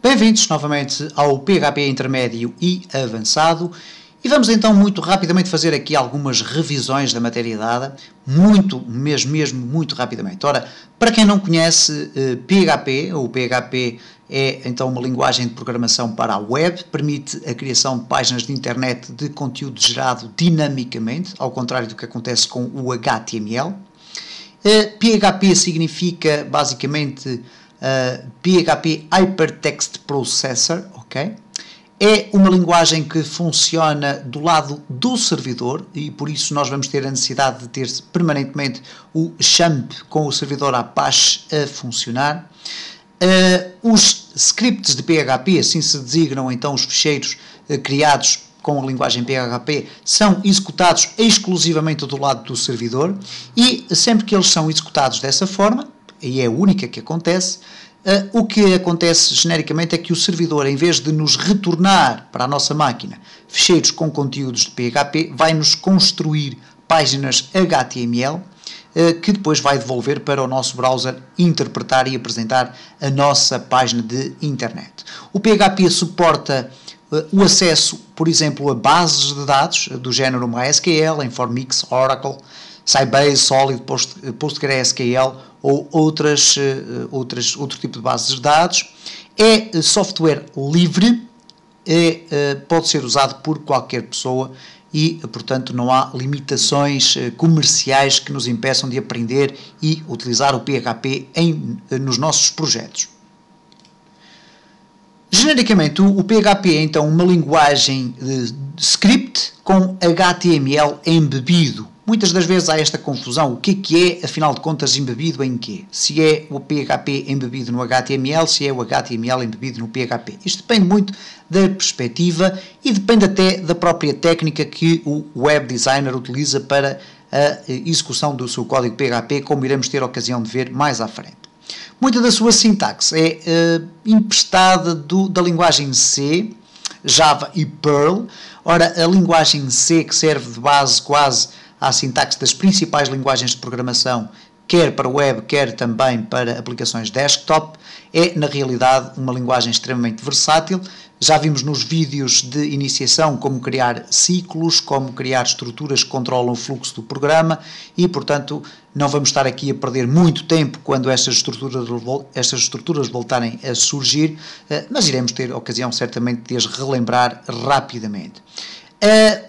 Bem-vindos novamente ao PHP intermédio e avançado e vamos então muito rapidamente fazer aqui algumas revisões da matéria dada, muito muito rapidamente. Ora, para quem não conhece PHP, o PHP é então uma linguagem de programação para a web, permite a criação de páginas de internet de conteúdo gerado dinamicamente, ao contrário do que acontece com o HTML. PHP significa basicamente PHP Hypertext Processor, ok? É uma linguagem que funciona do lado do servidor e por isso nós vamos ter a necessidade de ter permanentemente o XAMPP com o servidor Apache a funcionar. Os scripts de PHP, assim se designam então os ficheiros criados com a linguagem PHP, são executados exclusivamente do lado do servidor e sempre que eles são executados dessa forma, e é a única que acontece, o que acontece genericamente é que o servidor, em vez de nos retornar para a nossa máquina ficheiros com conteúdos de PHP, vai-nos construir páginas HTML que depois vai devolver para o nosso browser interpretar e apresentar a nossa página de internet. O PHP suporta o acesso, por exemplo, a bases de dados do género MySQL, Informix, Oracle, Sybase, Solid, PostgreSQL ou outro tipo de bases de dados. É software livre, pode ser usado por qualquer pessoa e, portanto, não há limitações comerciais que nos impeçam de aprender e utilizar o PHP nos nossos projetos. Genericamente, o PHP é então uma linguagem de script com HTML embebido. Muitas das vezes há esta confusão, o que é, afinal de contas, embebido em quê? Se é o PHP embebido no HTML, se é o HTML embebido no PHP. Isto depende muito da perspectiva e depende até da própria técnica que o web designer utiliza para a execução do seu código PHP, como iremos ter a ocasião de ver mais à frente. Muita da sua sintaxe é emprestada da linguagem C, Java e Perl. Ora, a linguagem C, que serve de base quase à sintaxe das principais linguagens de programação, quer para web, quer também para aplicações desktop, é, na realidade, uma linguagem extremamente versátil. Já vimos nos vídeos de iniciação como criar ciclos, como criar estruturas que controlam o fluxo do programa e, portanto, não vamos estar aqui a perder muito tempo quando estas estruturas voltarem a surgir, mas iremos ter a ocasião, certamente, de as relembrar rapidamente.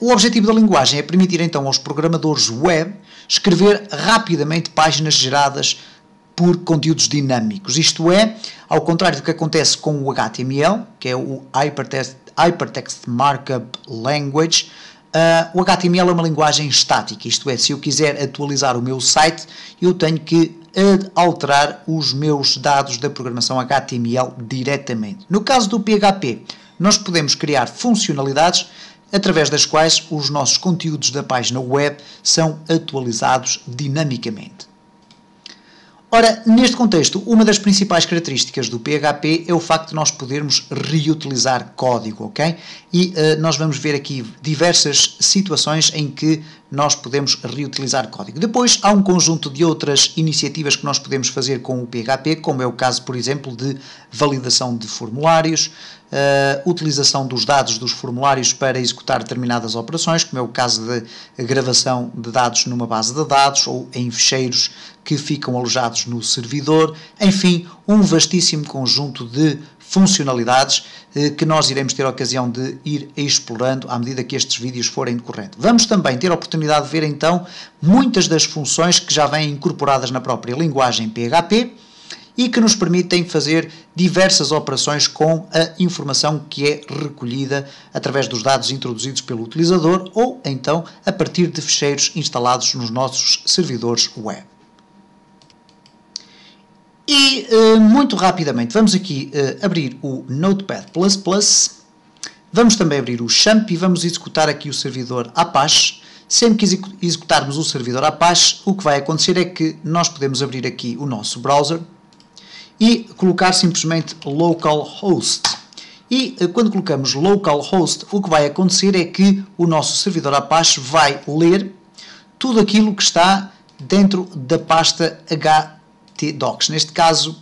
O objetivo da linguagem é permitir, então, aos programadores web escrever rapidamente páginas geradas por conteúdos dinâmicos. Isto é, ao contrário do que acontece com o HTML, que é o Hypertext Markup Language, o HTML é uma linguagem estática. Isto é, se eu quiser atualizar o meu site, eu tenho que alterar os meus dados da programação HTML diretamente. No caso do PHP, nós podemos criar funcionalidades através das quais os nossos conteúdos da página web são atualizados dinamicamente. Ora, neste contexto, uma das principais características do PHP é o facto de nós podermos reutilizar código, ok? E nós vamos ver aqui diversas situações em que nós podemos reutilizar código. Depois, há um conjunto de outras iniciativas que nós podemos fazer com o PHP, como é o caso, por exemplo, de validação de formulários, utilização dos dados dos formulários para executar determinadas operações, como é o caso de gravação de dados numa base de dados ou em ficheiros que ficam alojados no servidor, enfim, um vastíssimo conjunto de funcionalidades que nós iremos ter a ocasião de ir explorando à medida que estes vídeos forem decorrendo. Vamos também ter a oportunidade de ver então muitas das funções que já vêm incorporadas na própria linguagem PHP e que nos permitem fazer diversas operações com a informação que é recolhida através dos dados introduzidos pelo utilizador ou então a partir de ficheiros instalados nos nossos servidores web. E muito rapidamente vamos aqui abrir o Notepad++, vamos também abrir o XAMPP e vamos executar aqui o servidor Apache. Sempre que executarmos o servidor Apache, o que vai acontecer é que nós podemos abrir aqui o nosso browser e colocar simplesmente localhost. E quando colocamos localhost, o que vai acontecer é que o nosso servidor Apache vai ler tudo aquilo que está dentro da pasta htdocs. Neste caso,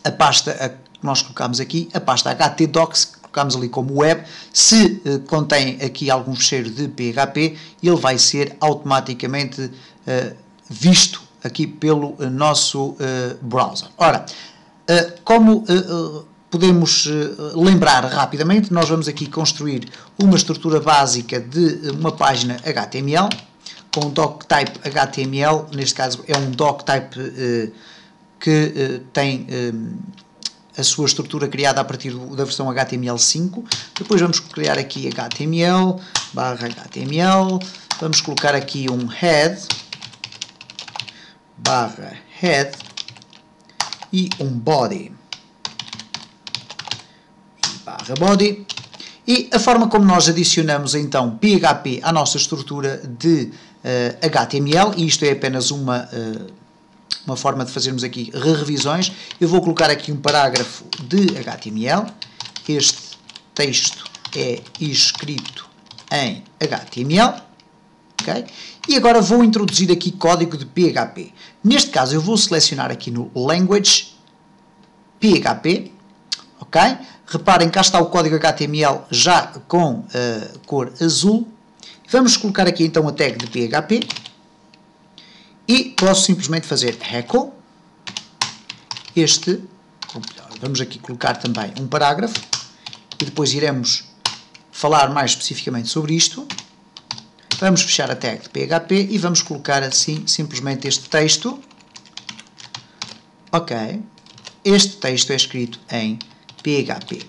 a pasta nós colocamos aqui, a pasta htdocs, que colocamos ali como web, se contém aqui algum fecheiro de PHP, ele vai ser automaticamente visto aqui pelo nosso browser. Ora, como podemos lembrar rapidamente, nós vamos aqui construir uma estrutura básica de uma página HTML, com doctype HTML, neste caso é um doctype que tem a sua estrutura criada a partir da versão HTML5. Depois vamos criar aqui HTML, /HTML, vamos colocar aqui um head, /head, e um body, /body. E a forma como nós adicionamos então PHP à nossa estrutura de HTML, e isto é apenas uma forma de fazermos aqui revisões, eu vou colocar aqui um parágrafo de HTML, este texto é escrito em HTML, ok? E agora vou introduzir aqui código de PHP. Neste caso eu vou selecionar aqui no Language, PHP, ok? Reparem, cá está o código HTML já com cor azul. Vamos colocar aqui então a tag de PHP e posso simplesmente fazer echo. Vamos aqui colocar também um parágrafo e depois iremos falar mais especificamente sobre isto. Vamos fechar a tag de PHP e vamos colocar assim simplesmente este texto. Ok, este texto é escrito em PHP.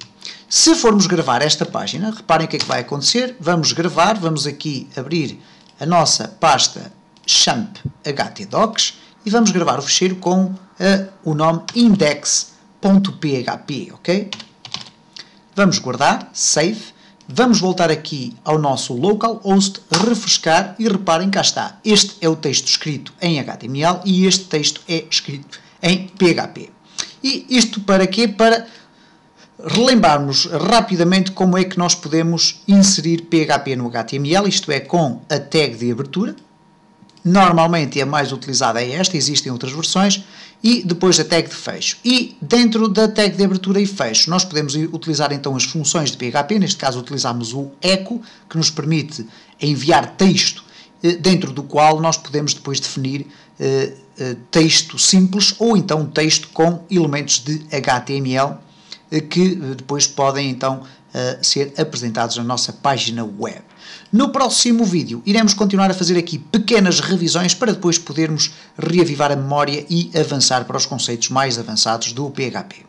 Se formos gravar esta página, reparem o que é que vai acontecer. Vamos gravar, vamos aqui abrir a nossa pasta champ htdocs e vamos gravar o ficheiro com o nome index.php, ok? Vamos guardar, save, vamos voltar aqui ao nosso localhost, refrescar e reparem, cá está. Este é o texto escrito em HTML e este texto é escrito em PHP. E isto para quê? Para relembrarmos rapidamente como é que nós podemos inserir PHP no HTML, isto é, com a tag de abertura. Normalmente a mais utilizada é esta, existem outras versões, e depois a tag de fecho. E dentro da tag de abertura e fecho, nós podemos utilizar então as funções de PHP, neste caso utilizamos o echo, que nos permite enviar texto, dentro do qual nós podemos depois definir texto simples ou então texto com elementos de HTML, que depois podem então ser apresentados na nossa página web. No próximo vídeo iremos continuar a fazer aqui pequenas revisões para depois podermos reavivar a memória e avançar para os conceitos mais avançados do PHP.